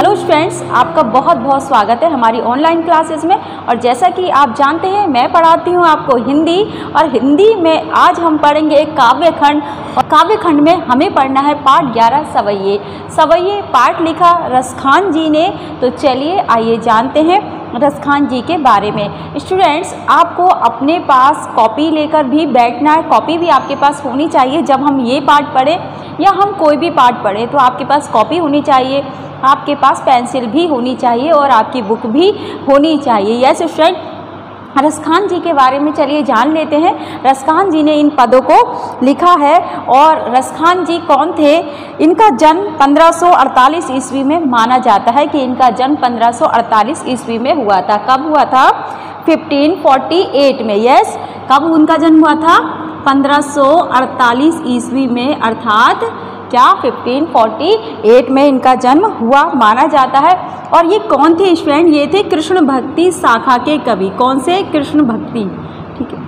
Hello students, आपका बहुत बहुत स्वागत है हमारी ऑनलाइन क्लासेस में। और जैसा कि आप जानते हैं मैं पढ़ाती हूं आपको हिंदी, और हिंदी में आज हम पढ़ेंगे एक काव्यखंड। और काव्यखंड में हमें पढ़ना है पाठ 11 सवैये। सवैये पाठ लिखा रसखान जी ने। तो चलिए आइए जानते हैं रसखान जी के बारे में। स्टूडेंट्स, आपको अपने पास कॉपी लेकर भी बैठना है। कॉपी भी आपके पास होनी चाहिए। जब हम ये पाठ पढ़ें या हम कोई भी पाठ पढ़ें तो आपके पास कॉपी होनी चाहिए, आपके पास पेंसिल भी होनी चाहिए और आपकी बुक भी होनी चाहिए। यस स्टूडेंट, रसखान जी के बारे में चलिए जान लेते हैं। रसखान जी ने इन पदों को लिखा है। और रसखान जी कौन थे? इनका जन्म 1548 ईस्वी में माना जाता है कि इनका जन्म 1548 ईस्वी में हुआ था। कब हुआ था? 1548 में। यस, कब उनका जन्म हुआ था? 1548 ईस्वी में, अर्थात क्या 1548 में इनका जन्म हुआ माना जाता है। और ये कौन थे स्टूडेंट? ये थे कृष्ण भक्ति शाखा के कवि। कौन से? कृष्ण भक्ति, ठीक है,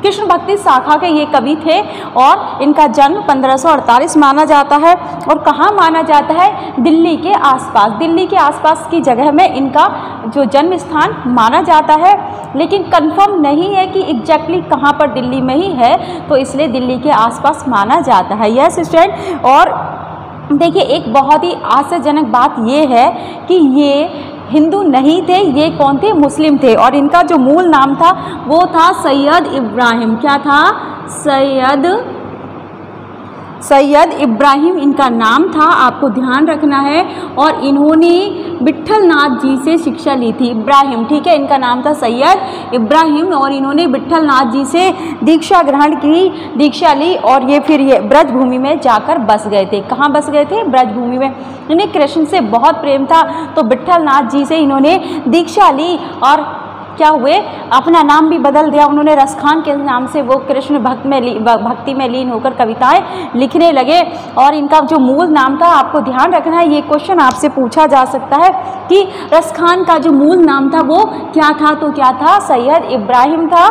कृष्ण भक्ति शाखा के ये कवि थे। और इनका जन्म 1548 माना जाता है। और कहाँ माना जाता है? दिल्ली के आसपास। दिल्ली के आसपास की जगह में इनका जो जन्म स्थान माना जाता है, लेकिन कंफर्म नहीं है कि एग्जैक्टली कहाँ पर दिल्ली में ही है, तो इसलिए दिल्ली के आसपास माना जाता है। यस स्टूडेंट, और देखिए एक बहुत ही आश्चर्यजनक बात ये है कि ये हिंदू नहीं थे। ये कौन थे? मुस्लिम थे। और इनका जो मूल नाम था वो था सैयद इब्राहिम। क्या था? सैयद इब्राहिम इनका नाम था, आपको ध्यान रखना है। और इन्होंने विट्ठल नाथ जी से शिक्षा ली थी। इब्राहिम, ठीक है, इनका नाम था सैयद इब्राहिम। और इन्होंने विट्ठल नाथ जी से दीक्षा ग्रहण की, दीक्षा ली। और ये फिर ये ब्रजभूमि में जाकर बस गए थे। कहाँ बस गए थे? ब्रजभूमि में। इन्हें कृष्ण से बहुत प्रेम था, तो विट्ठल नाथ जी से इन्होंने दीक्षा ली। और क्या हुए? अपना नाम भी बदल दिया उन्होंने। रसखान के नाम से वो कृष्ण भक्ति में लीन होकर कविताएं लिखने लगे। और इनका जो मूल नाम था, आपको ध्यान रखना है, ये क्वेश्चन आपसे पूछा जा सकता है कि रसखान का जो मूल नाम था वो क्या था? तो क्या था? सैयद इब्राहिम था।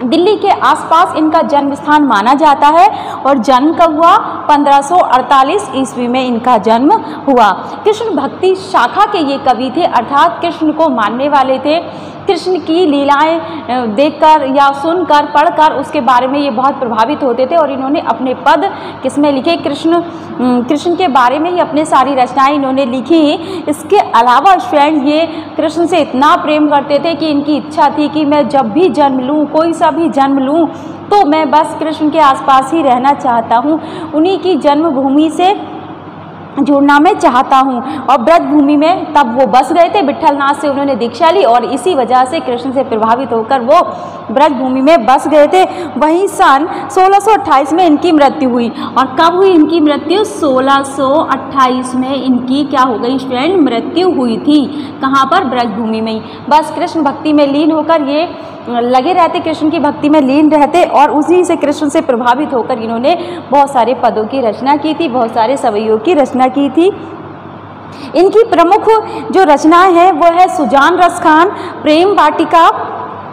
दिल्ली के आसपास इनका जन्म स्थान माना जाता है। और जन्म कब हुआ? 1548 ईस्वी में इनका जन्म हुआ। कृष्ण भक्ति शाखा के ये कवि थे, अर्थात कृष्ण को मानने वाले थे। कृष्ण की लीलाएं देखकर या सुनकर, पढ़कर उसके बारे में ये बहुत प्रभावित होते थे। और इन्होंने अपने पद किसमें लिखे? कृष्ण के बारे में ही अपने सारी रचनाएं इन्होंने लिखी। इसके अलावा स्टूडेंट, ये कृष्ण से इतना प्रेम करते थे कि इनकी इच्छा थी कि मैं जब भी जन्म लूँ, कोई सा भी जन्म लूँ, तो मैं बस कृष्ण के आसपास ही रहना चाहता हूँ, उन्हीं की जन्मभूमि से जुड़ना मैं चाहता हूँ। और ब्रजभूमि में तब वो बस गए थे, विट्ठल नाथ से उन्होंने दीक्षा ली और इसी वजह से कृष्ण से प्रभावित होकर वो ब्रजभूमि में बस गए थे। वहीं सन 1628 में इनकी मृत्यु हुई। और कब हुई इनकी मृत्यु? 1628 में इनकी क्या हो गई स्टूडेंट? मृत्यु हुई थी। कहाँ पर? ब्रजभूमि में ही। बस कृष्ण भक्ति में लीन होकर ये लगे रहते, कृष्ण की भक्ति में लीन रहते। और उसी से कृष्ण से प्रभावित होकर इन्होंने बहुत सारे पदों की रचना की थी, बहुत सारे सवैयों की रचना की थी। इनकी प्रमुख जो रचनाएं हैं वो है सुजान रसखान, प्रेम वाटिका,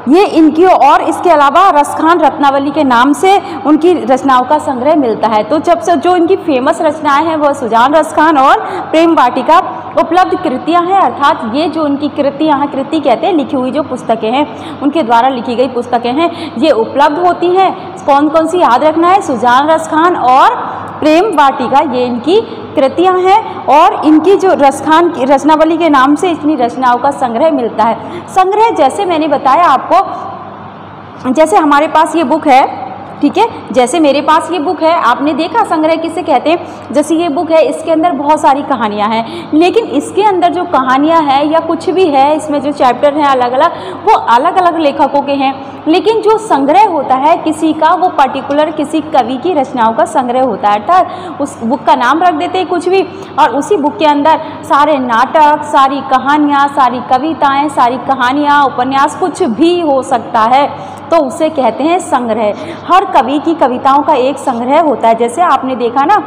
ये इनकी। और इसके अलावा रसखान रत्नावली के नाम से उनकी रचनाओं का संग्रह मिलता है। तो जब से जो इनकी फेमस रचनाएं हैं वह सुजान रसखान और प्रेम वाटिका। उपलब्ध कृतियां हैं, अर्थात ये जो उनकी कृतियां हैं, कृति कहते हैं लिखी हुई जो पुस्तकें हैं, उनके द्वारा लिखी गई पुस्तकें हैं, ये उपलब्ध होती हैं। कौन कौन सी याद रखना है? सुजान रसखान और प्रेम वाटिका, ये इनकी कृतियां हैं। और इनकी जो रसखान की रचनावली के नाम से इतनी रचनाओं का संग्रह मिलता है। संग्रह जैसे मैंने बताया आपको, जैसे हमारे पास ये बुक है, ठीक है, जैसे मेरे पास ये बुक है, आपने देखा संग्रह किसे कहते हैं? जैसे ये बुक है, इसके अंदर बहुत सारी कहानियाँ हैं, लेकिन इसके अंदर जो कहानियाँ हैं या कुछ भी है, इसमें जो चैप्टर हैं अलग अलग, वो अलग अलग लेखकों के हैं। लेकिन जो संग्रह होता है किसी का, वो पर्टिकुलर किसी कवि की रचनाओं का संग्रह होता है। अर्थात उस बुक का नाम रख देते हैं कुछ भी, और उसी बुक के अंदर सारे नाटक, सारी कहानियाँ, सारी कविताएँ, सारी कहानियाँ, उपन्यास, कुछ भी हो सकता है, तो उसे कहते हैं संग्रह। हर कवि की कविताओं का एक संग्रह होता है। जैसे आपने देखा ना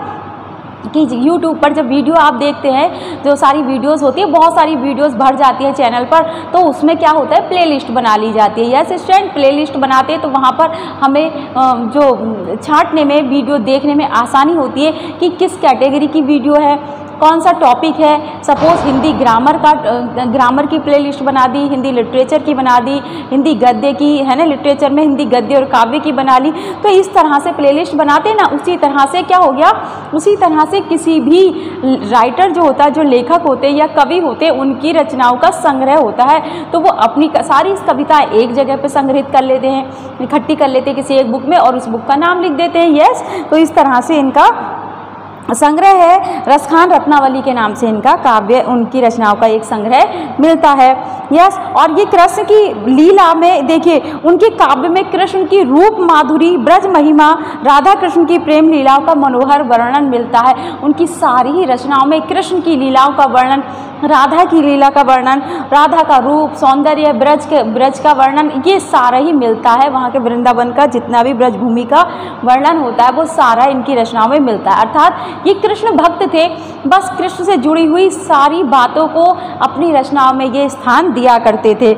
कि YouTube पर जब वीडियो आप देखते हैं, जो सारी वीडियोस होती है, बहुत सारी वीडियोस भर जाती है चैनल पर, तो उसमें क्या होता है? प्लेलिस्ट बना ली जाती है। यस स्टूडेंट, प्लेलिस्ट बनाते हैं तो वहाँ पर हमें जो छांटने में, वीडियो देखने में आसानी होती है कि किस कैटेगरी की वीडियो है, कौन सा टॉपिक है, सपोज हिंदी ग्रामर की प्लेलिस्ट बना दी, हिंदी लिटरेचर की बना दी, हिंदी गद्य की, है ना, लिटरेचर में हिंदी गद्य और काव्य की बना ली। तो इस तरह से प्लेलिस्ट बनाते ना, उसी तरह से क्या हो गया, उसी तरह से किसी भी राइटर जो होता है, जो लेखक होते हैं या कवि होते हैं, उनकी रचनाओं का संग्रह होता है। तो वो अपनी सारी कविताएं एक जगह पे संग्रहित कर लेते हैं, इकट्ठी कर लेते हैं किसी एक बुक में और उस बुक का नाम लिख देते हैं। यस, तो इस तरह से इनका संग्रह है। रसखान रत्नावली के नाम से इनका काव्य, उनकी रचनाओं का एक संग्रह मिलता है। यस, और ये कृष्ण की लीला में देखिए, उनके काव्य में कृष्ण की रूप माधुरी, ब्रज महिमा, राधा कृष्ण की प्रेम लीलाओं का मनोहर वर्णन मिलता है। उनकी सारी ही रचनाओं में कृष्ण की लीलाओं का वर्णन, राधा की लीला का वर्णन, राधा का रूप, सौंदर्य, ब्रज का वर्णन, ये सारा ही मिलता है। वहाँ के वृंदावन का जितना भी ब्रज भूमि का वर्णन होता है वो सारा इनकी रचनाओं में मिलता है। अर्थात ये कृष्ण भक्त थे, बस कृष्ण से जुड़ी हुई सारी बातों को अपनी रचनाओं में ये स्थान दिया करते थे।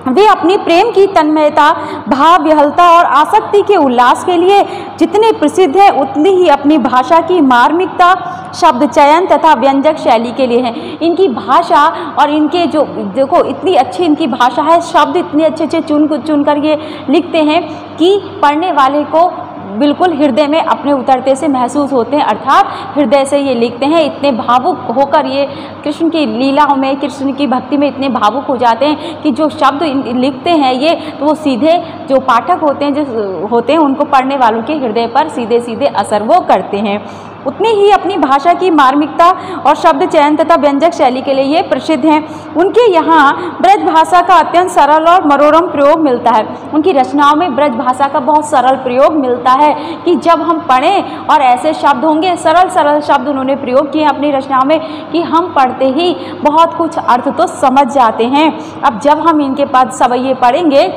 वे अपनी प्रेम की तन्मयता, भाव विहलता और आसक्ति के उल्लास के लिए जितने प्रसिद्ध हैं, उतनी ही अपनी भाषा की मार्मिकता, शब्द चयन तथा व्यंजक शैली के लिए हैं। इनकी भाषा और इनके जो देखो इतनी अच्छी इनकी भाषा है, शब्द इतने अच्छे अच्छे चुन कर ये लिखते हैं कि पढ़ने वाले को बिल्कुल हृदय में अपने उतरते से महसूस होते हैं। अर्थात हृदय से ये लिखते हैं, इतने भावुक होकर ये कृष्ण की लीलाओं में, कृष्ण की भक्ति में इतने भावुक हो जाते हैं कि जो शब्द लिखते हैं ये, तो वो सीधे जो पाठक होते हैं, जो होते हैं, उनको पढ़ने वालों के हृदय पर सीधे सीधे असर वो करते हैं। उतनी ही अपनी भाषा की मार्मिकता और शब्द चयन तथा व्यंजक शैली के लिए ये प्रसिद्ध हैं। उनके यहाँ ब्रज भाषा का अत्यंत सरल और मनोरम प्रयोग मिलता है। उनकी रचनाओं में ब्रज भाषा का बहुत सरल प्रयोग मिलता है कि जब हम पढ़ें और ऐसे शब्द होंगे, सरल सरल शब्द उन्होंने प्रयोग किए अपनी रचनाओं में कि हम पढ़ते ही बहुत कुछ अर्थ तो समझ जाते हैं। अब जब हम इनके पद सवैये पढ़ेंगे,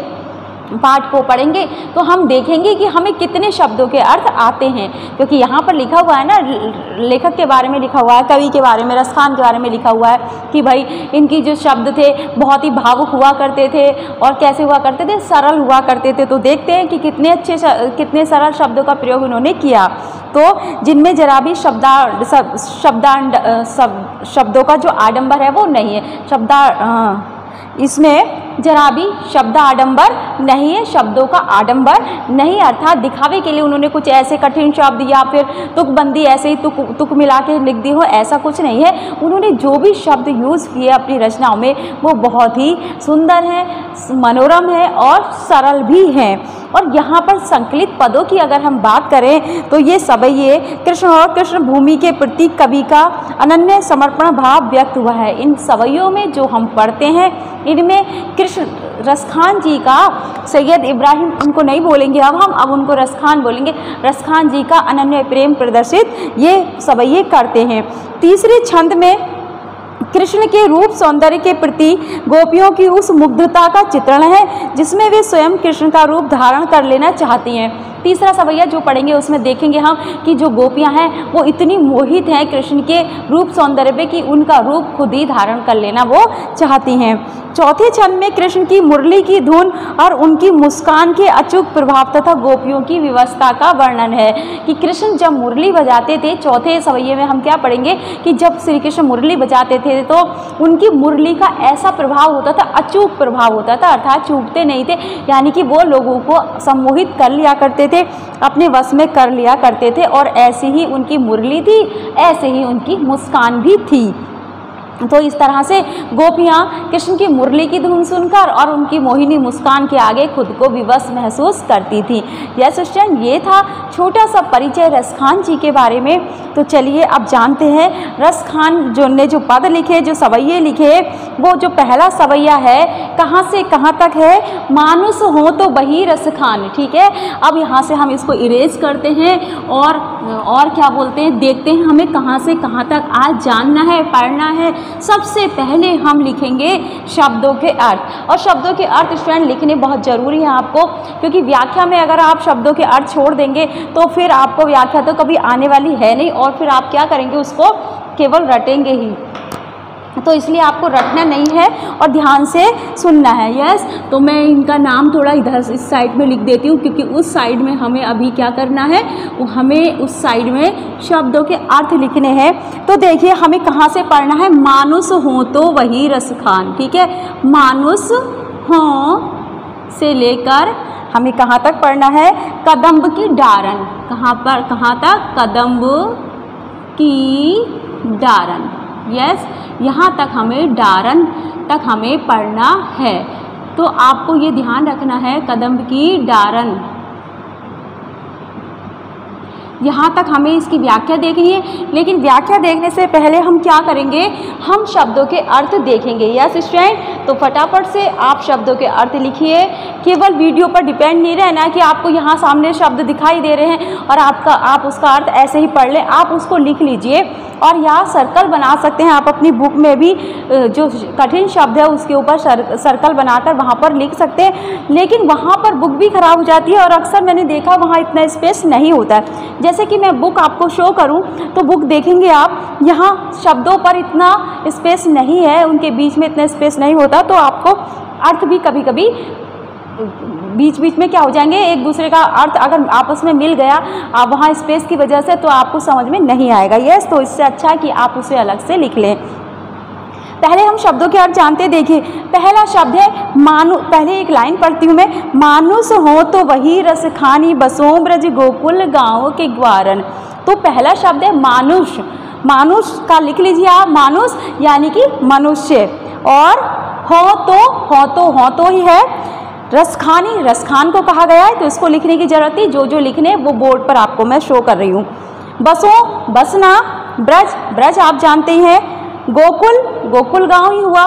पाठ को पढ़ेंगे, तो हम देखेंगे कि हमें कितने शब्दों के अर्थ आते हैं, क्योंकि यहाँ पर लिखा हुआ है ना, लेखक के बारे में लिखा हुआ है, कवि के बारे में, रसखान के बारे में लिखा हुआ है कि भाई इनकी जो शब्द थे बहुत ही भावुक हुआ करते थे और कैसे हुआ करते थे, सरल हुआ करते थे। तो देखते हैं कि कितने सरल शब्दों का प्रयोग इन्होंने किया, तो जिनमें जरा भी शब्दों का जो आडंबर है वो नहीं है, इसमें जरा भी शब्द आडंबर नहीं है, शब्दों का आडंबर नहीं। अर्थात दिखावे के लिए उन्होंने कुछ ऐसे कठिन शब्द या फिर तुकबंदी ऐसे ही तुक मिला के लिख दी हो, ऐसा कुछ नहीं है। उन्होंने जो भी शब्द यूज़ किए अपनी रचनाओं में वो बहुत ही सुंदर हैं, मनोरम है और सरल भी हैं। और यहाँ पर संकलित पदों की अगर हम बात करें तो ये सवैये कृष्ण और कृष्ण भूमि के प्रति कवि का अनन्य समर्पण भाव व्यक्त हुआ है। इन सवैयों में जो हम पढ़ते हैं, इनमें कृष्ण रसखान जी का, सैयद इब्राहिम उनको नहीं बोलेंगे अब उनको रसखान बोलेंगे, रसखान जी का अनन्य प्रेम प्रदर्शित ये सवैये करते हैं। तीसरे छंद में कृष्ण के रूप सौंदर्य के प्रति गोपियों की उस मुग्धता का चित्रण है जिसमें वे स्वयं कृष्ण का रूप धारण कर लेना चाहती हैं। तीसरा सवैया जो पढ़ेंगे उसमें देखेंगे हम कि जो गोपियां हैं वो इतनी मोहित हैं कृष्ण के रूप सौंदर्य पे कि उनका रूप खुद ही धारण कर लेना वो चाहती हैं। चौथे छंद में कृष्ण की मुरली की धुन और उनकी मुस्कान के अचूक प्रभाव तथा गोपियों की व्यवस्था का वर्णन है कि कृष्ण जब मुरली बजाते थे, चौथे सवैये में हम क्या पढ़ेंगे कि जब श्री कृष्ण मुरली बजाते थे तो उनकी मुरली का ऐसा प्रभाव होता था, अचूक प्रभाव होता था, अर्थात चूकते नहीं थे, यानी कि वो लोगों को सम्मोहित कर लिया करते थे, अपने वश में कर लिया करते थे। और ऐसी ही उनकी मुरली थी, ऐसे ही उनकी मुस्कान भी थी। तो इस तरह से गोपियाँ कृष्ण की मुरली की धुन सुनकर और उनकी मोहिनी मुस्कान के आगे खुद को विवश महसूस करती थी। यस स्टूडेंट, ये था छोटा सा परिचय रसखान जी के बारे में। तो चलिए अब जानते हैं रसखान जो ने जो पद लिखे, जो सवैये लिखे, वो जो पहला सवैया है कहाँ से कहाँ तक है, मानुस हो तो वही रसखान। ठीक है, अब यहाँ से हम इसको इरेज करते हैं और क्या बोलते हैं, देखते हैं हमें कहाँ से कहाँ तक आज जानना है, पढ़ना है। सबसे पहले हम लिखेंगे शब्दों के अर्थ, और शब्दों के अर्थ स्टूडेंट लिखने बहुत ज़रूरी है आपको, क्योंकि व्याख्या में अगर आप शब्दों के अर्थ छोड़ देंगे तो फिर आपको व्याख्या तो कभी आने वाली है नहीं, और फिर आप क्या करेंगे, उसको केवल रटेंगे ही। तो इसलिए आपको रटना नहीं है और ध्यान से सुनना है। यस, तो मैं इनका नाम थोड़ा इधर इस साइड में लिख देती हूँ, क्योंकि उस साइड में हमें अभी क्या करना है, वो हमें उस साइड में शब्दों के अर्थ लिखने हैं। तो देखिए हमें कहाँ से पढ़ना है, मानुष हो तो वही रस खान। ठीक है, मानुष हो से लेकर हमें कहाँ तक पढ़ना है, कदम्ब की डारन। कहाँ पर, कहाँ तक, कदम्ब की डारन। यस, यहाँ तक हमें डारन तक हमें पढ़ना है। तो आपको ये ध्यान रखना है, कदम्ब की डारन, यहाँ तक हमें इसकी व्याख्या देखनी है। लेकिन व्याख्या देखने से पहले हम क्या करेंगे, हम शब्दों के अर्थ देखेंगे। यस स्टूडेंट, तो फटाफट से आप शब्दों के अर्थ लिखिए। केवल वीडियो पर डिपेंड नहीं रहना कि आपको यहाँ सामने शब्द दिखाई दे रहे हैं और आप उसका अर्थ ऐसे ही पढ़ लें। आप उसको लिख लीजिए और यहाँ सर्कल बना सकते हैं। आप अपनी बुक में भी जो कठिन शब्द है उसके ऊपर सर्कल बनाकर वहाँ पर लिख सकते हैं। लेकिन वहाँ पर बुक भी ख़राब हो जाती है और अक्सर मैंने देखा वहाँ इतना स्पेस नहीं होता है। जैसे कि मैं बुक आपको शो करूं तो बुक देखेंगे आप, यहाँ शब्दों पर इतना स्पेस नहीं है, उनके बीच में इतना स्पेस नहीं होता। तो आपको अर्थ भी कभी कभी बीच बीच में क्या हो जाएंगे, एक दूसरे का अर्थ अगर आपस में मिल गया आप वहाँ स्पेस की वजह से, तो आपको समझ में नहीं आएगा। यस, तो इससे अच्छा है कि आप उसे अलग से लिख लें। पहले हम शब्दों के अर्थ जानते हैं। देखिए पहला शब्द है मानु। पहले एक लाइन पढ़ती हूँ मैं, मानुष हो तो वही रस खानी, बसों ब्रज गोकुल गाँव के ग्वारन। तो पहला शब्द है मानुष। मानुष का लिख लीजिए आप, मानुष यानी कि मनुष्य। और हो तो ही है। रसखानी, रसखान को कहा गया है, तो इसको लिखने की जरूरत थी। जो लिखने वो बोर्ड पर आपको मैं शो कर रही हूँ। बसों, बसना। ब्रज, ब्रज आप जानते हैं। गोकुल, गोकुल गांव ही हुआ।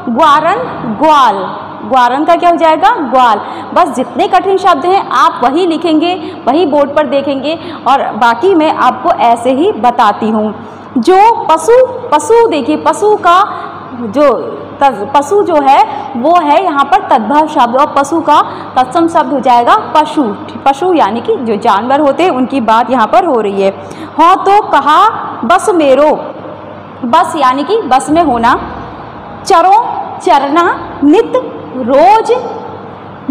ग्वारन, ग्वाल। ग्वारन का क्या हो जाएगा, ग्वाल। बस जितने कठिन शब्द हैं आप वही लिखेंगे, वही बोर्ड पर देखेंगे और बाकी मैं आपको ऐसे ही बताती हूँ। जो पशु, पशु देखिए पशु का जो पशु जो है वो है यहाँ पर तद्भव शब्द और पशु का तत्सम शब्द हो जाएगा पशु। पशु यानी कि जो जानवर होते हैं उनकी बात यहाँ पर हो रही है। हो तो कहा बस मेरो। बस यानी कि बस में होना। चरो, चरना। नित, रोज।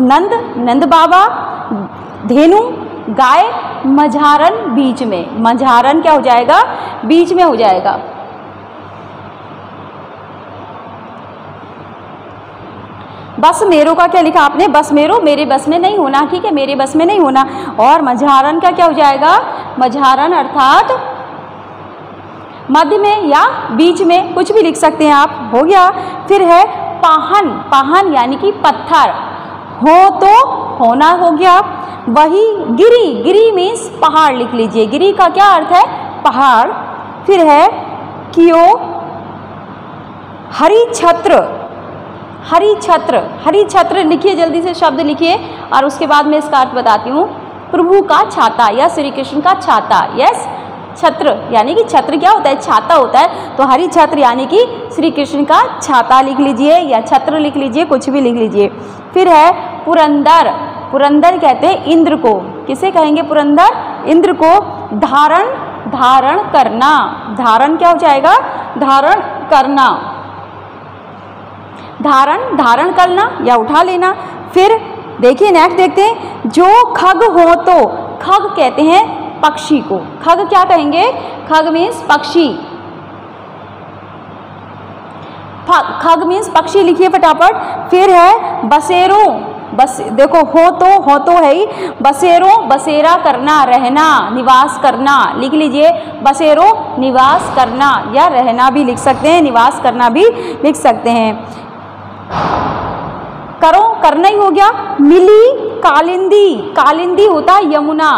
नंद, नंद बाबा। धेनु, गाय। मझारन, बीच में। मझारन क्या हो जाएगा, बीच में हो जाएगा। बस मेरो का क्या लिखा आपने, बस मेरो, मेरे बस में नहीं होना। ठीक है, मेरे बस में नहीं होना। और मझारन का क्या हो जाएगा, मझारन अर्थात मध्य में या बीच में, कुछ भी लिख सकते हैं आप, हो गया। फिर है पाहन। पाहन यानी कि पत्थर। हो तो होना हो गया। वही गिरी, गिरी मीन्स पहाड़ लिख लीजिए। गिरी का क्या अर्थ है, पहाड़। फिर है कियो, हरि छत्र। हरि छत्र, हरि छत्र लिखिए, जल्दी से शब्द लिखिए और उसके बाद मैं इसका अर्थ बताती हूँ। प्रभु का छाता या श्री कृष्ण का छाता। यस, छत्र यानी कि छत्र क्या होता है, छाता होता है। तो हरि छत्र यानी कि श्री कृष्ण का छाता लिख लीजिए या छत्र लिख लीजिए, कुछ भी लिख लीजिए। फिर है पुरंदर। पुरंदर कहते हैं इंद्र को। किसे कहेंगे पुरंदर, इंद्र को। धारण, धारण करना। धारण क्या हो जाएगा, धारण करना। धारण, धारण करना या उठा लेना। फिर देखिए नेक्स्ट देखते हैं, जो खग हो तो। खग कहते हैं पक्षी को। खग क्या कहेंगे, खग मीन्स पक्षी। खग मीन्स पक्षी लिखिए फटाफट। फिर है बसेरो। बस देखो हो तो है ही। बसेरो, बसेरा करना, रहना, निवास करना लिख लीजिए। बसेरो निवास करना या रहना भी लिख सकते हैं, निवास करना भी लिख सकते हैं। करो, करना ही हो गया। मिली, कालिंदी। कालिंदी होता है यमुना।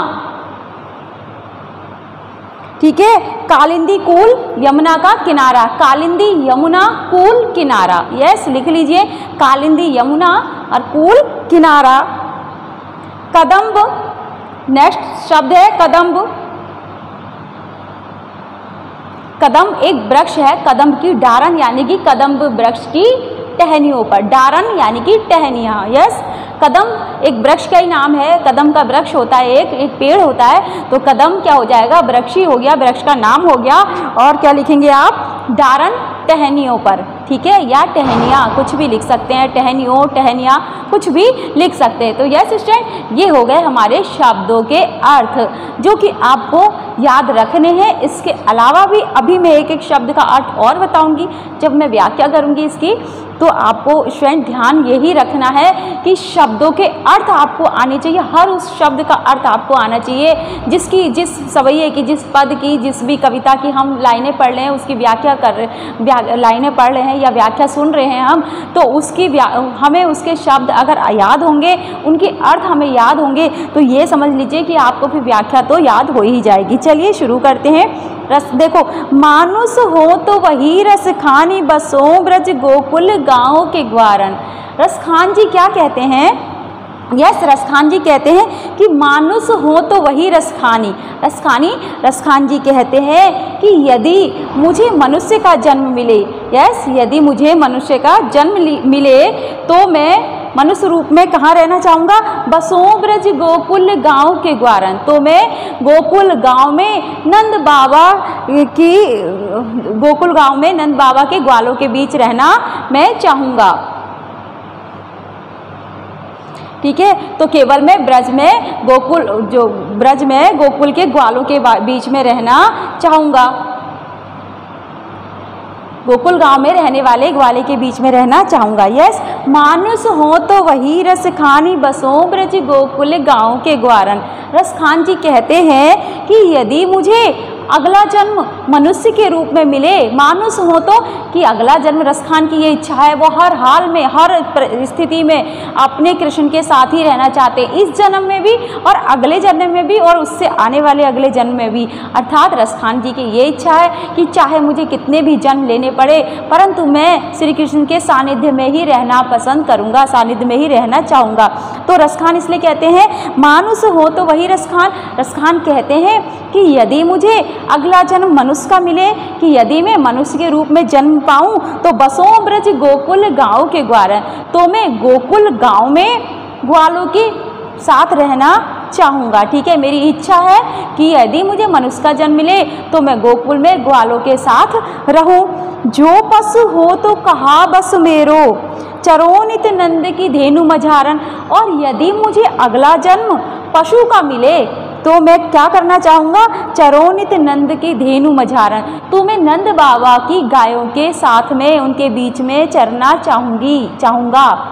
ठीक है, कालिंदी कूल, यमुना का किनारा। कालिंदी यमुना, कूल किनारा। यस, लिख लीजिए, कालिंदी यमुना और कूल किनारा। कदम्ब, नेक्स्ट शब्द है कदम्ब। कदम्ब एक वृक्ष है। कदम्ब की डारन यानी कि कदम्ब वृक्ष की टहनियों पर। डारन यानी कि टहनियाँ। यस, कदम एक वृक्ष का ही नाम है। कदम का वृक्ष होता है, एक पेड़ होता है। तो कदम क्या हो जाएगा, वृक्ष ही हो गया, वृक्ष का नाम हो गया। और क्या लिखेंगे आप, डारन टहनियों पर, ठीक है, या टहनियाँ कुछ भी लिख सकते हैं, टहनियों, टहनियाँ कुछ भी लिख सकते हैं। तो यस स्टूडेंट, ये हो गए हमारे शब्दों के अर्थ जो कि आपको याद रखने हैं। इसके अलावा भी अभी मैं एक एक शब्द का अर्थ और बताऊंगी जब मैं व्याख्या करूंगी इसकी। तो आपको स्टूडेंट ध्यान यही रखना है कि शब्दों के अर्थ आपको आने चाहिए, हर उस शब्द का अर्थ आपको आना चाहिए जिसकी, जिस सवैये की, जिस पद की, जिस भी कविता की हम लाइनें पढ़ रहे हैं उसकी व्याख्या कर रहे, लाइनें पढ़ रहे हैं या व्याख्या सुन रहे हैं हम, तो उसकी हमें उसके शब्द अगर याद होंगे, उनके अर्थ हमें याद होंगे, तो ये समझ लीजिए कि आपको फिर व्याख्या तो याद हो ही जाएगी। चलिए शुरू करते हैं। रस देखो, मानुष हो तो वही रस खानी, बसों ब्रज गोकुल गाँव के ग्वारन। रसखान जी क्या कहते हैं? यस, रसखान जी कहते हैं कि मानुष हो तो वही रसखानी। रसखान जी कहते हैं कि यदि मुझे मनुष्य का जन्म मिले, यस, यदि मुझे मनुष्य का जन्म मिले तो मैं मनुष्य रूप में कहाँ रहना चाहूँगा? बसों ब्रज गोकुल गाँव के ग्वारन। तो मैं गोकुल गाँव में नंद बाबा की, गोकुल गाँव में नंद बाबा के ग्वालों के बीच रहना मैं चाहूँगा, ठीक है। तो केवल मैं ब्रज में गोकुल, जो ब्रज में गोकुल के ग्वालों के बीच में रहना चाहूँगा, गोकुल गांव में रहने वाले ग्वाले के बीच में रहना चाहूँगा। यस, मानुष हो तो वही रस खानी, बसों ब्रज गोकुल गाँव के ग्वारन। रसखान जी कहते हैं कि यदि मुझे अगला जन्म मनुष्य के रूप में मिले, मानुष हो तो कि अगला जन्म, रसखान की ये इच्छा है, वो हर हाल में, हर स्थिति में अपने कृष्ण के साथ ही रहना चाहते हैं, इस जन्म में भी और अगले जन्म में भी और उससे आने वाले अगले जन्म में भी। अर्थात रसखान जी की ये इच्छा है कि चाहे मुझे कितने भी जन्म लेने पड़े, परंतु मैं श्री कृष्ण के सानिध्य में ही रहना पसंद करूँगा, सानिध्य में ही रहना चाहूँगा। तो रसखान इसलिए कहते हैं मानुष हो तो वही रसखान। रसखान कहते हैं कि यदि मुझे अगला जन्म मनुष्य का मिले, कि यदि मैं मनुष्य के रूप में जन्म पाऊं, तो बसों ब्रज गोकुल गाँव के ग्वारन, तो मैं गोकुल गाँव में ग्वालों के साथ रहना चाहूँगा, ठीक है। मेरी इच्छा है कि यदि मुझे मनुष्य का जन्म मिले तो मैं गोकुल में ग्वालों के साथ रहूं। जो पशु हो तो कहा बस मेरो, चरोनित नंद की धेनु मझारन। और यदि मुझे अगला जन्म पशु का मिले तो मैं क्या करना चाहूँगा? चरोनित नंद की धेनु मझारन, तो मैं नंद बाबा की गायों के साथ में, उनके बीच में चरना चाहूँगा।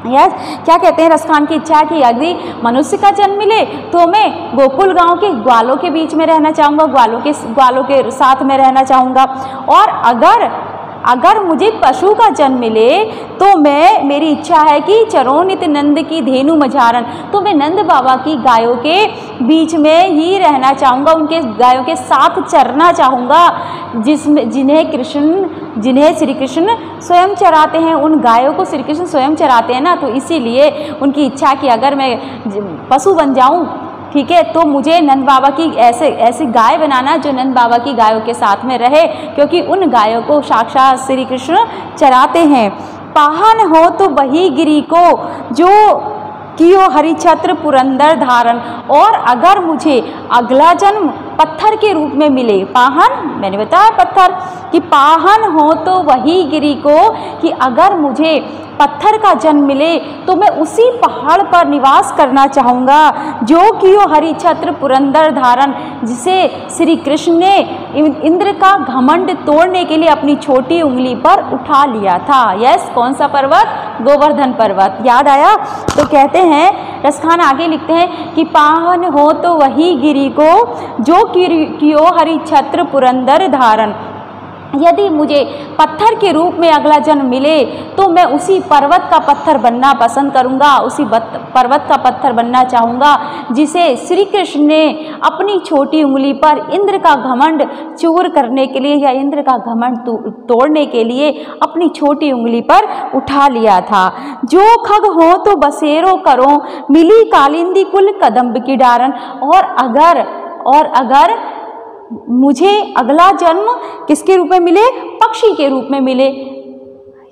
यस, क्या कहते हैं? रसखान की इच्छा है कि यदि मनुष्य का जन्म मिले तो मैं गोकुल गांव के ग्वालों के बीच में रहना चाहूँगा, ग्वालों के साथ में रहना चाहूँगा। और अगर मुझे पशु का जन्म मिले तो मेरी इच्छा है कि चरोनित नंद की धेनु मझारन, तो मैं नंद बाबा की गायों के बीच में ही रहना चाहूँगा, उनके गायों के साथ चरना चाहूँगा, जिन्हें श्री कृष्ण स्वयं चराते हैं। उन गायों को श्री कृष्ण स्वयं चराते हैं ना, तो इसीलिए उनकी इच्छा कि अगर मैं पशु बन जाऊँ, ठीक है, तो मुझे नंद बाबा की ऐसी गाय बनाना जो नंद बाबा की गायों के साथ में रहे, क्योंकि उन गायों को साक्षात श्री कृष्ण चराते हैं। पाहन हो तो वही गिरी को, जो कियो हरिछत्र पुरंदर धारण। और अगर मुझे अगला जन्म पत्थर के रूप में मिले, पाहन मैंने बताया पत्थर, कि पाहन हो तो वही गिरी को, कि अगर मुझे पत्थर का जन्म मिले तो मैं उसी पहाड़ पर निवास करना चाहूँगा जो कि वो हरिछत्र पुरंदर धारण, जिसे श्री कृष्ण ने इंद्र का घमंड तोड़ने के लिए अपनी छोटी उंगली पर उठा लिया था। यस, कौन सा पर्वत? गोवर्धन पर्वत। याद आया? तो कहते हैं, रसखान आगे लिखते हैं कि पावन हो तो वही गिरी को, जो कियो हरिछत्र पुरंदर धारण। यदि मुझे पत्थर के रूप में अगला जन्म मिले तो मैं उसी पर्वत का पत्थर बनना पसंद करूंगा, उसी पर्वत का पत्थर बनना चाहूँगा जिसे श्री कृष्ण ने अपनी छोटी उंगली पर इंद्र का घमंड चूर करने के लिए या इंद्र का घमंड तोड़ने के लिए अपनी छोटी उंगली पर उठा लिया था। जो खग हो तो बसेरो करो, मिली कालिंदी कुल कदम्ब की डारन। और अगर मुझे अगला जन्म किसके रूप में मिले? पक्षी के रूप में मिले।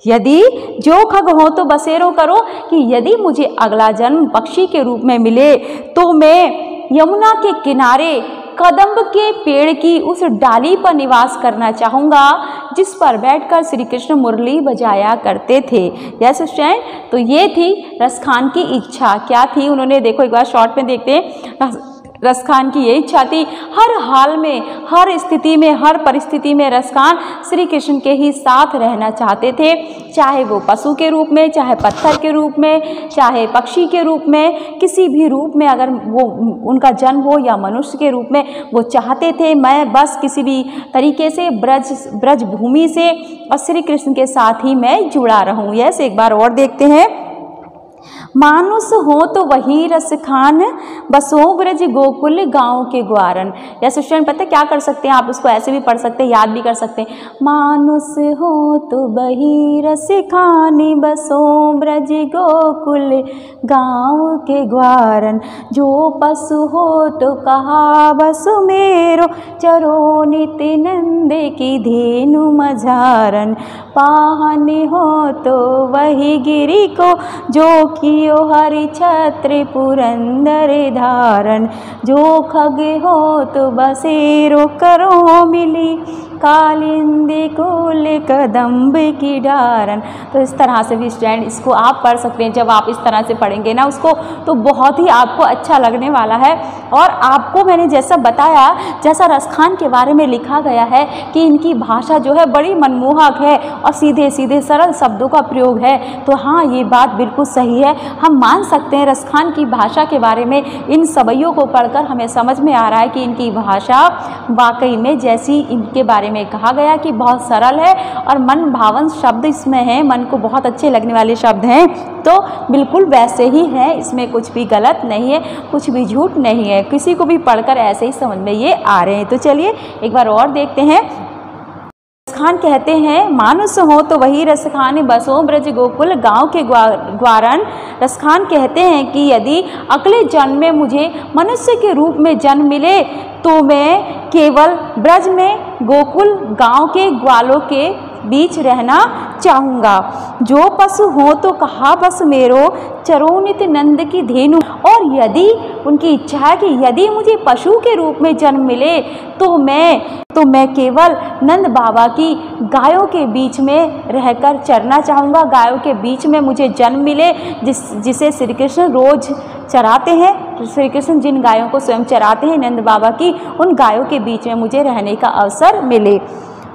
यदि जो खग हो तो बसेरो करो, कि यदि मुझे अगला जन्म पक्षी के रूप में मिले तो मैं यमुना के किनारे कदम्ब के पेड़ की उस डाली पर निवास करना चाहूँगा जिस पर बैठकर श्री कृष्ण मुरली बजाया करते थे। यस स्टूडेंट, तो ये थी रसखान की इच्छा। क्या थी? उन्होंने, देखो एक बार शॉर्ट में देखते हैं, रसखान की ये इच्छा थी, हर हाल में, हर स्थिति में, हर परिस्थिति में रसखान श्री कृष्ण के ही साथ रहना चाहते थे, चाहे वो पशु के रूप में, चाहे पत्थर के रूप में, चाहे पक्षी के रूप में, किसी भी रूप में अगर वो उनका जन्म हो, या मनुष्य के रूप में वो चाहते थे, मैं बस किसी भी तरीके से ब्रज भूमि से और श्री कृष्ण के साथ ही मैं जुड़ा रहूं। यस, एक बार और देखते हैं, मानुष हो तो वही रसखान, बसो ब्रज गोकुल गाँव के ग्वारन। या स्टूडेंट पता है क्या कर सकते हैं आप? उसको ऐसे भी पढ़ सकते हैं, याद भी कर सकते हैं। मानुष हो तो वही रसखान, बसो ब्रज गोकुल गाँव के ग्वारन, जो पशु हो तो कहा बसु मेरो, चरो नित्य नंद की धेनु मझारन, पाहन हो तो वही गिरी को, जो कियो हरि छत्र पुरंदर धारण, जो खग हो तो बसेरो करो मिली, कालिंदी कुल कदम्ब की डारन। तो इस तरह से भी स्टूडेंट इसको आप पढ़ सकते हैं। जब आप इस तरह से पढ़ेंगे ना उसको, तो बहुत ही आपको अच्छा लगने वाला है। और आपको मैंने जैसा बताया, जैसा रसखान के बारे में लिखा गया है कि इनकी भाषा जो है बड़ी मनमोहक है और सीधे सीधे सरल शब्दों का प्रयोग है, तो हाँ, ये बात बिल्कुल सही है। हम मान सकते हैं रसखान की भाषा के बारे में, इन सवैयों को पढ़कर हमें समझ में आ रहा है कि इनकी भाषा वाकई में, जैसी इनके बारे में कहा गया कि बहुत सरल है और मन भावन शब्द इसमें हैं, मन को बहुत अच्छे लगने वाले शब्द हैं, तो बिल्कुल वैसे ही हैं, इसमें कुछ भी गलत नहीं है, कुछ भी झूठ नहीं है, किसी को भी पढ़कर ऐसे ही समझ में ये आ रहे हैं। तो चलिए एक बार और देखते हैं। रसखान कहते हैं, मानुष हो तो वही रसखान, बसो ब्रज गोकुल गाँव के ग्वारन। रसखान कहते हैं कि यदि अगले जन्म में मुझे मनुष्य के रूप में जन्म मिले, तो मैं केवल ब्रज में गोकुल गांव के ग्वालों के बीच रहना चाहूँगा। जो पशु हो तो कहा बस मेरो, चरोनित नंद की धेनु। और यदि उनकी इच्छा है कि यदि मुझे पशु के रूप में जन्म मिले, तो मैं केवल नंद बाबा की गायों के बीच में रहकर चरना चाहूँगा। गायों के बीच में मुझे जन्म मिले, जिसे श्री कृष्ण रोज चराते हैं। श्री कृष्ण जिन गायों को स्वयं चराते हैं नंद बाबा की, उन गायों के बीच में मुझे रहने का अवसर मिले।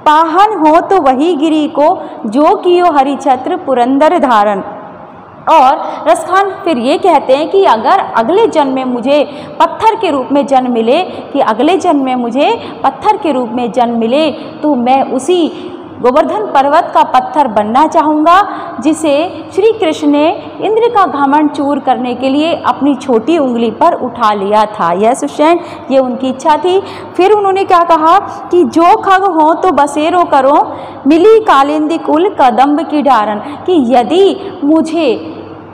पाहन हो तो वही गिरी को, जो कियो हरि छत्र पुरंदर धारण। और रसखान फिर ये कहते हैं कि अगर अगले जन्म में मुझे पत्थर के रूप में जन्म मिले, तो मैं उसी गोवर्धन पर्वत का पत्थर बनना चाहूँगा, जिसे श्री कृष्ण ने इंद्र का घमंड चूर करने के लिए अपनी छोटी उंगली पर उठा लिया था। यस स्टूडेंट, ये उनकी इच्छा थी। फिर उन्होंने क्या कहा कि जो खग हो तो बसेरो करो, मिली कालिंदी कुल कदम्ब की डारन, कि यदि मुझे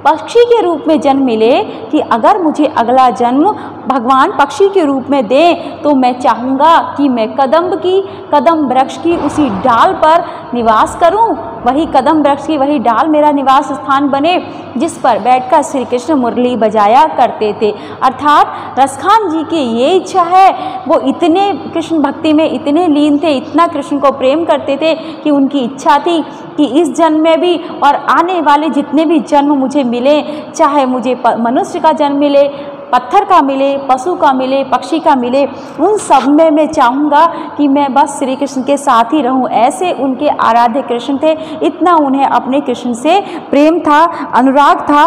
पक्षी के रूप में जन्म मिले, कि अगर मुझे अगला जन्म भगवान पक्षी के रूप में दें, तो मैं चाहूँगा कि मैं कदम वृक्ष की उसी डाल पर निवास करूं, वही कदम वृक्ष की वही डाल मेरा निवास स्थान बने, जिस पर बैठकर श्री कृष्ण मुरली बजाया करते थे। अर्थात रसखान जी की ये इच्छा है, वो इतने कृष्ण भक्ति में इतने लीन थे, इतना कृष्ण को प्रेम करते थे कि उनकी इच्छा थी कि इस जन्म में भी और आने वाले जितने भी जन्म मुझे मिले, चाहे मुझे मनुष्य का जन्म मिले, पत्थर का मिले, पशु का मिले, पक्षी का मिले, उन सब में मैं चाहूँगा कि मैं बस श्री कृष्ण के साथ ही रहूँ। ऐसे उनके आराध्य कृष्ण थे, इतना उन्हें अपने कृष्ण से प्रेम था, अनुराग था।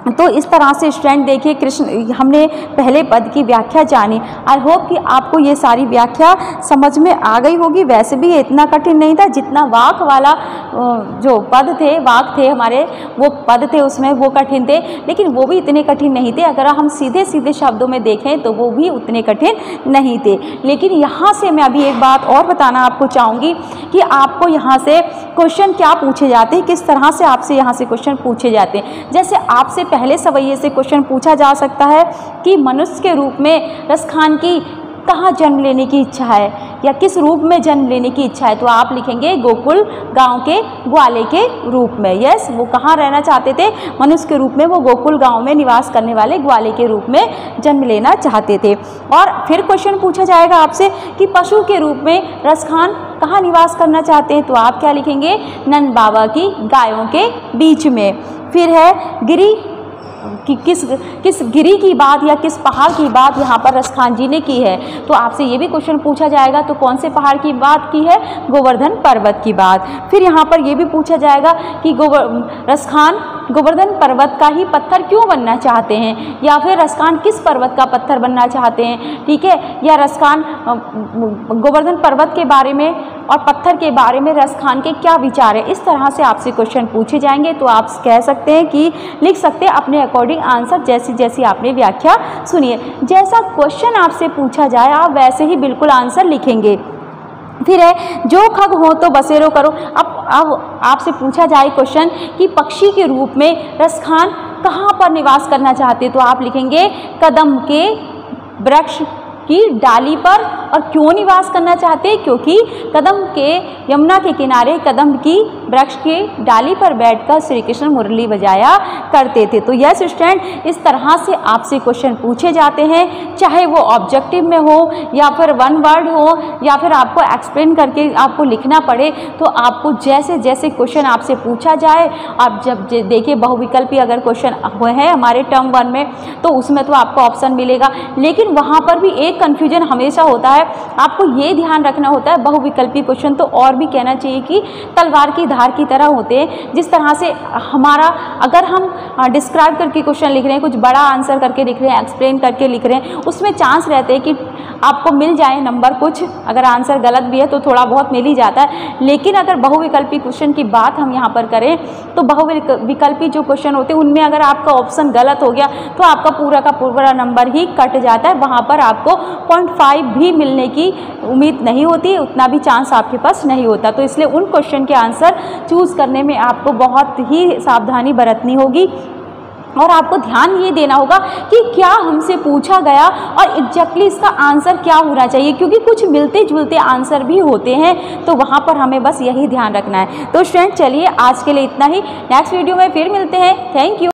तो इस तरह से स्टूडेंट देखिए, कृष्ण हमने पहले पद की व्याख्या जानी। आई होप कि आपको ये सारी व्याख्या समझ में आ गई होगी। वैसे भी ये इतना कठिन नहीं था, जितना वाक वाला जो पद थे, वाक थे हमारे, वो पद थे उसमें वो कठिन थे, लेकिन वो भी इतने कठिन नहीं थे। अगर हम सीधे सीधे शब्दों में देखें तो वो भी उतने कठिन नहीं थे। लेकिन यहाँ से मैं अभी एक बात और बताना आपको चाहूँगी कि आपको यहाँ से क्वेश्चन क्या पूछे जाते हैं, किस तरह से आपसे यहाँ से क्वेश्चन पूछे जाते हैं। जैसे आपसे पहले सवैये से क्वेश्चन पूछा जा सकता है कि मनुष्य के रूप में रसखान की कहाँ जन्म लेने की इच्छा है, या किस रूप में जन्म लेने की इच्छा है, तो आप लिखेंगे गोकुल गांव के ग्वाले के रूप में। यस, वो कहाँ रहना चाहते थे, मनुष्य के रूप में, वो गोकुल गांव में निवास करने वाले ग्वाले के रूप में जन्म लेना चाहते थे। और फिर क्वेश्चन पूछा जाएगा आपसे कि पशु के रूप में रसखान कहाँ निवास करना चाहते हैं, तो आप क्या लिखेंगे, नंद बाबा की गायों के बीच में। फिर है गिरी कि किस गिरी की बात या किस पहाड़ की बात यहाँ पर रसखान जी ने की है, तो आपसे ये भी क्वेश्चन पूछा जाएगा, तो कौन से पहाड़ की बात की है, गोवर्धन पर्वत की बात। फिर यहाँ पर ये भी पूछा जाएगा कि रसखान गोवर्धन पर्वत का ही पत्थर क्यों बनना चाहते हैं, या फिर रसखान किस पर्वत का पत्थर बनना चाहते हैं, ठीक है, या रसखान गोवर्धन पर्वत के बारे में और पत्थर के बारे में रसखान के क्या विचार है। इस तरह से आपसे क्वेश्चन पूछे जाएंगे, तो आप कह सकते हैं कि लिख सकते हैं अपने अकॉर्डिंग आंसर, जैसी जैसी आपने व्याख्या सुनिए। जैसा क्वेश्चन आपसे पूछा जाए आप वैसे ही बिल्कुल आंसर लिखेंगे। फिर है जो खग हो तो बसेरो करो। अब आपसे पूछा जाए क्वेश्चन कि पक्षी के रूप में रसखान कहाँ पर निवास करना चाहते, तो आप लिखेंगे कदम के वृक्ष की डाली पर। और क्यों निवास करना चाहते हैं, क्योंकि कदम के यमुना के किनारे कदम की वृक्ष की डाली पर बैठकर श्री कृष्ण मुरली बजाया करते थे। तो यस स्टूडेंट, इस तरह से आपसे क्वेश्चन पूछे जाते हैं, चाहे वो ऑब्जेक्टिव में हो या फिर वन वर्ड हो या फिर आपको एक्सप्लेन करके आपको लिखना पड़े, तो आपको जैसे जैसे क्वेश्चन आपसे पूछा जाए, आप जब देखिए बहुविकल्पी अगर क्वेश्चन हुए हैं हमारे टर्म 1 में, तो उसमें तो आपको ऑप्शन मिलेगा, लेकिन वहाँ पर भी एक कन्फ्यूजन हमेशा होता है। आपको ये ध्यान रखना होता है, बहुविकल्पी क्वेश्चन तो और भी कहना चाहिए कि तलवार की धार की तरह होते हैं। जिस तरह से हमारा अगर हम डिस्क्राइब करके क्वेश्चन लिख रहे हैं, कुछ बड़ा आंसर करके लिख रहे हैं, एक्सप्लेन करके लिख रहे हैं, उसमें चांस रहते हैं कि आपको मिल जाए नंबर, कुछ अगर आंसर गलत भी है तो थोड़ा बहुत मिल ही जाता है। लेकिन अगर बहुविकल्पी क्वेश्चन की बात हम यहाँ पर करें, तो बहुविकल्पी जो क्वेश्चन होते हैं उनमें अगर आपका ऑप्शन गलत हो गया तो आपका पूरा का पूरा नंबर ही कट जाता है, वहाँ पर आपको 0.5 भी मिलने की उम्मीद नहीं होती, उतना भी चांस आपके पास नहीं होता। तो इसलिए उन क्वेश्चन के आंसर चूज़ करने में आपको बहुत ही सावधानी बरतनी होगी, और आपको ध्यान ये देना होगा कि क्या हमसे पूछा गया और एग्जैक्टली इसका आंसर क्या होना चाहिए, क्योंकि कुछ मिलते जुलते आंसर भी होते हैं, तो वहाँ पर हमें बस यही ध्यान रखना है। तो स्टूडेंट चलिए आज के लिए इतना ही, नेक्स्ट वीडियो में फिर मिलते हैं। Thank you.